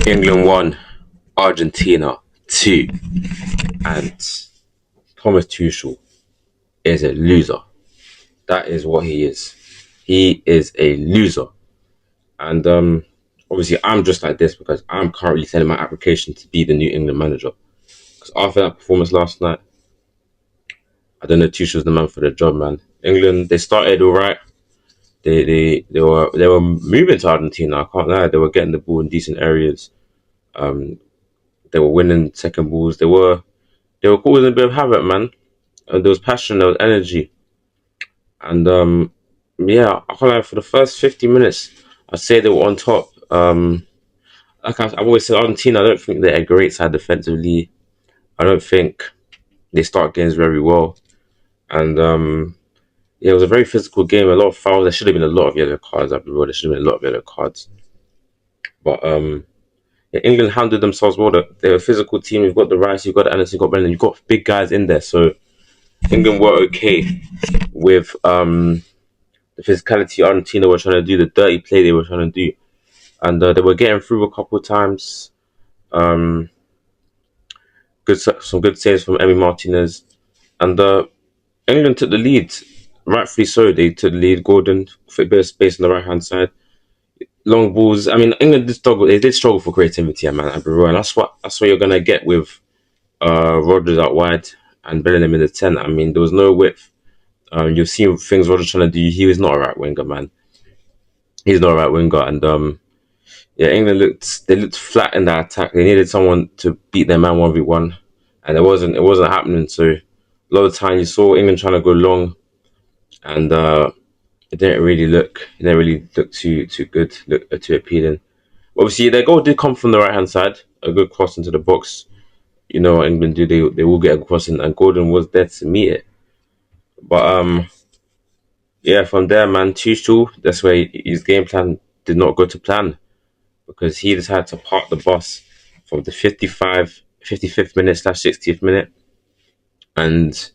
England 1, Argentina 2, and Thomas Tuchel is a loser. That is what he is. He is a loser. And obviously, I'm just like this because I'm currently sending my application to be the new England manager. Because after that performance last night, I don't know, Tuchel's the man for the job, man. England, they started all right. They were moving to Argentina. I can't lie. They were getting the ball in decent areas. Um, they were winning second balls. They were causing a bit of havoc, man. And there was passion, there was energy, and yeah, I can't lie. For the first 50 minutes, I'd say they were on top. Like I've always said, Argentina. I don't think they're a great side defensively. I don't think they start games very well, and yeah, it was a very physical game. A lot of fouls. There should have been a lot of yellow cards. I'll be real. There should have been a lot of yellow cards. But yeah, England handled themselves well. They're a physical team. You've got the Rice, you've got the Anderson, you've got Brennan, you've got big guys in there. So England were okay with the physicality Argentina were trying to do, the dirty play they were trying to do, and they were getting through a couple of times. Um, some good saves from Emi Martinez, and England took the lead. Rightfully so, they took the lead. Gordon, a bit of space on the right hand side, long balls. I mean, England did struggle. They did struggle for creativity, man. I'll be real, and that's what you're gonna get with Rodgers out wide and Bellingham in the 10. I mean, there was no width. You've seen things Rodgers trying to do. He was not a right winger, man. He's not a right winger, and yeah, England looked flat in that attack. They needed someone to beat their man 1v1, and it wasn't happening. So a lot of time you saw England trying to go long, and it didn't really look too good, look too appealing. Obviously, their goal did come from the right hand side, a good cross into the box. You know what England do? They will get a cross in, and Gordon was there to meet it. But yeah, from there, man, Tuchel, that's where his game plan did not go to plan because he decided to park the bus from the 55th minute slash 60th minute, and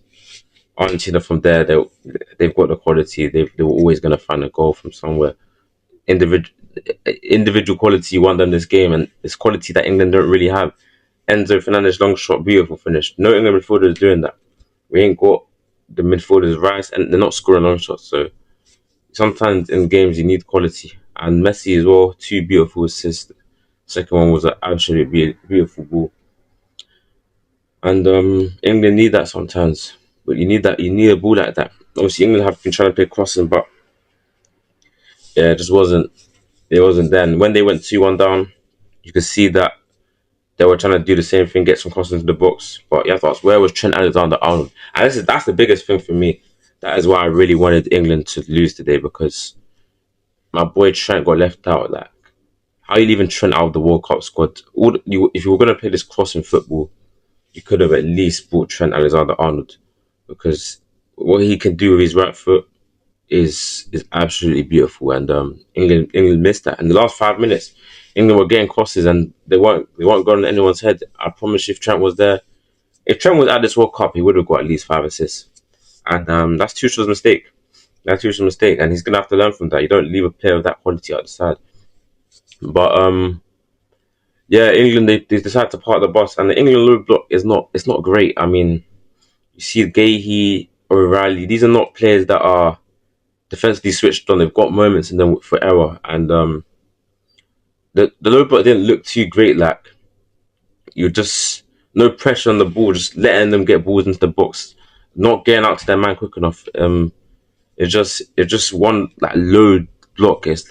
Argentina from there they've got the quality. They were always going to find a goal from somewhere. Individual quality won them this game, and it's quality that England don't really have. Enzo Fernandez long shot, beautiful finish. No England midfielder is doing that. We ain't got the midfielders Rice, and they're not scoring long shots. So sometimes in games you need quality. And Messi as well, two beautiful assists. Second one was an absolutely beautiful ball. And England need that sometimes. But you need a ball like that. Obviously England have been trying to play crossing, but yeah, it wasn't then. When they went 2-1 down, you could see that they were trying to do the same thing, get some crosses into the box. But you have to ask, where was Trent Alexander-Arnold? And that's the biggest thing for me. That is why I really wanted England to lose today, because my boy Trent got left out. Like, how are you leaving Trent out of the World Cup squad? If you were going to play this crossing football, you could have at least brought Trent Alexander-Arnold, because what he can do with his right foot is absolutely beautiful. And England missed that. In the last 5 minutes, England were getting crosses and they weren't going on anyone's head. I promise you, if Trent was at this World Cup, he would have got at least 5 assists. And that's Tuchel's mistake. That's Tuchel's mistake, and he's gonna have to learn from that. You don't leave a player of that quality out the side. But yeah, England they decided to park the bus, and the England low block it's not great. I mean, you see Gahey or O'Reilly, these are not players that are defensively switched on. They've got moments in them for error, and the low block didn't look too great. Like, you just no pressure on the ball, just letting them get balls into the box, not getting out to their man quick enough. It's just one like low block. It's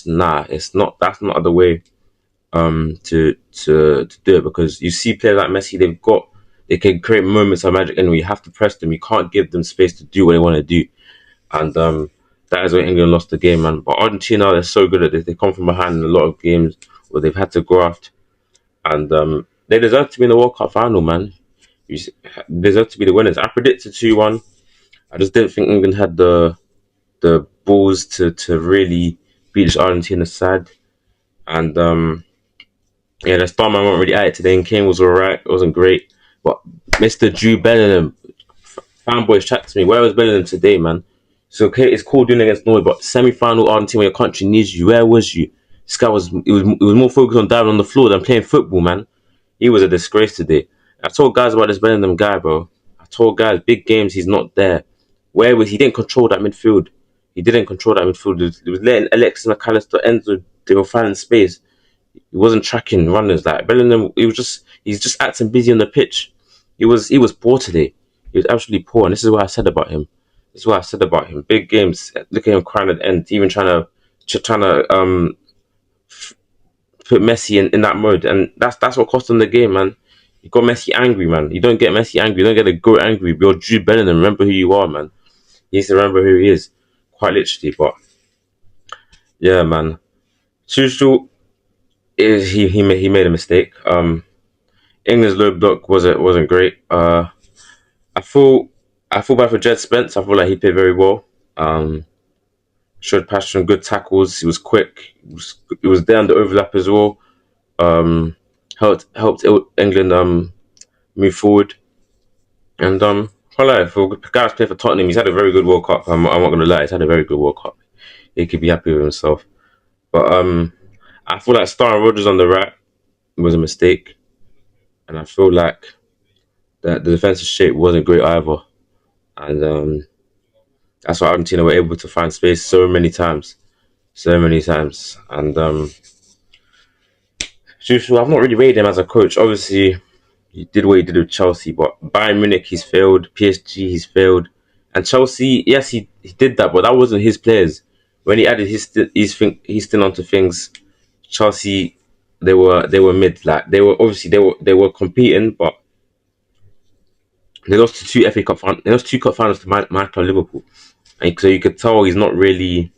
not. That's not the way to do it, because you see players like Messi, they can create moments of magic, and you have to press them. You can't give them space to do what they want to do, and that is where England lost the game, man. But Argentina, they're so good at this. They come from behind in a lot of games where they've had to graft, and they deserve to be in the World Cup final, man. You deserve to be the winners. I predicted 2-1. I just didn't think England had the balls to really beat this Argentina side, and yeah, the star man wasn't really at it today. And Kane was alright. It wasn't great, but Mr. Jude Bellingham, fanboys chat to me. Where was Bellingham today, man? So okay, it's cool doing against Norway, but semi-final Argentina, when your country needs you, where was you? This guy was more focused on diving on the floor than playing football, man. He was a disgrace today. I told guys about this Bellingham guy, bro. I told guys, big games, he's not there. Where was he? Didn't control that midfield. He didn't control that midfield. He was letting Alexis McAllister, Enzo, they were finding space. He wasn't tracking runners like Bellingham. He's just acting busy on the pitch. He was poor today. He was absolutely poor, and this is what I said about him. This is what I said about him. Big games. Look at him crying at the end, even trying to put Messi in that mode, and that's what cost him the game, man. You got Messi angry, man. You don't get Messi angry. You don't get a go angry. You're Jude Bellingham. Remember who you are, man. He needs to remember who he is, quite literally. But yeah, man. Tuchel is he made a mistake. England's low block wasn't great. I feel I feel bad for Jed Spence. I feel like he played very well. Um, Showed passion, good tackles. He was quick. He was there on the overlap as well. Um, helped England move forward. And quite like for guys playing for Tottenham, he's had a very good World Cup. I'm not gonna lie, he's had a very good World Cup. He could be happy with himself. But I feel like starting Rodgers on the right was a mistake, and I feel like that the defensive shape wasn't great either. And that's why Argentina were able to find space so many times. And Tuchel, I've not really rated him as a coach. Obviously, he did what he did with Chelsea, but Bayern Munich he's failed, PSG he's failed, and Chelsea, yes, he did that, but that wasn't his players. When he added his still onto things, Chelsea they were mid, like they were competing, but they lost to two FA Cup they lost two cup finals to my club Liverpool, and so you could tell he's not really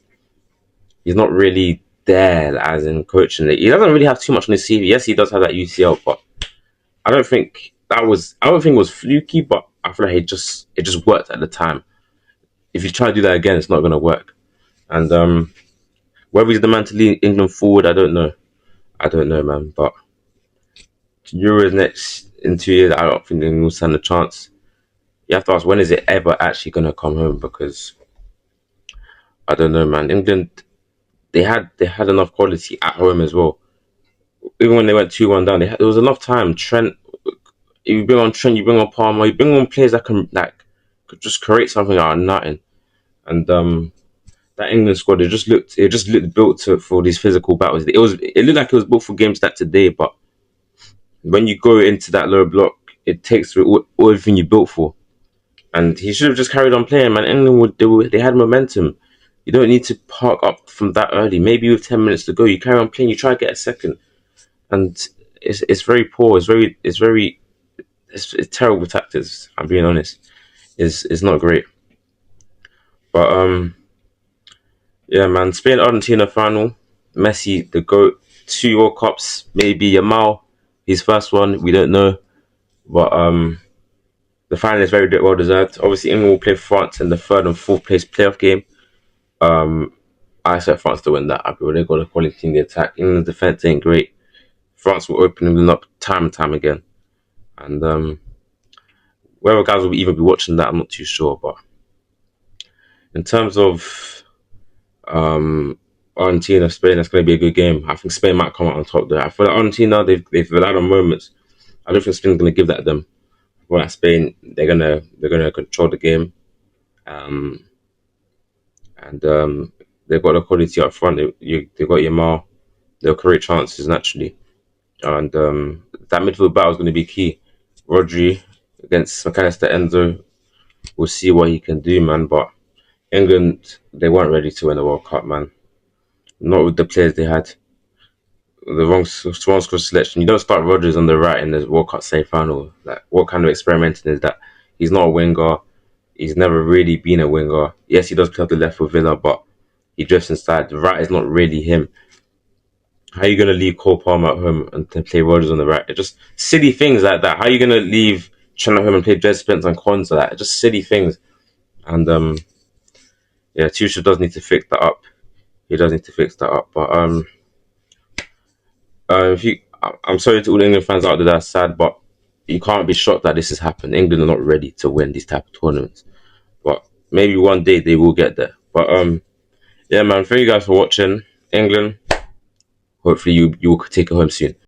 there as in coaching. He doesn't really have too much on his CV. Yes, he does have that UCL, but I don't think it was fluky, but I feel like it just worked at the time. If you try to do that again, it's not gonna work. And whether he's the man to lead England forward, I don't know. I don't know, man. But Euros next in 2 years, I don't think England will stand a chance. You have to ask when is it ever actually gonna come home? Because I don't know, man. England they had enough quality at home as well. Even when they went 2-1 down, there was enough time. You bring on Trent, you bring on Palmer, you bring on players that can could just create something out of nothing. And that England squad, it just looked built for these physical battles. It looked like it was built for games like today, but when you go into that lower block, it takes everything you built for. And he should have just carried on playing, man. England they had momentum. You don't need to park up from that early. Maybe with 10 minutes to go, you carry on playing. You try to get a second, and it's very poor. It's terrible tactics. I'm being honest. It's not great. But yeah, man. Spain Argentina final. Messi the goat. 2 World Cups. Maybe Yamal his first one. We don't know. But the final is very well deserved. Obviously, England will play France in the third and fourth place playoff game. Um, I expect France to win that. I feel they got a quality in the attack. England's defense ain't great. France will open England up time and time again. And whether guys will even be watching that, I'm not too sure. But in terms of Argentina, Spain, that's going to be a good game. I think Spain might come out on top there. I feel like Argentina, they've relied on moments. I don't think Spain's going to give that to them. I feel like Spain, they're gonna control the game. Um, and they've got the quality up front. They've got Yamal. They'll create chances naturally. And that midfield battle is going to be key. Rodri against McAllister Enzo. We'll see what he can do, man. But England, they weren't ready to win the World Cup, man. Not with the players they had. The wrong squad selection. You don't start Rodgers on the right in the World Cup semi-final. Like, what kind of experimenting is that? He's not a winger. He's never really been a winger. Yes, he does play off the left for Villa, but he drifts inside. The right is not really him. How are you going to leave Cole Palmer at home and to play Rodgers on the right? It's just silly things like that. How are you going to leave Chen at home and play Jed Spence and Konza? Like, just silly things. And yeah, Tuchel does need to fix that up. He does need to fix that up. But if you, I'm sorry to all the England fans out there that are sad, but you can't be shocked that this has happened. England are not ready to win these type of tournaments, but maybe one day they will get there. But yeah, man, thank you guys for watching. England, hopefully you will take it home soon.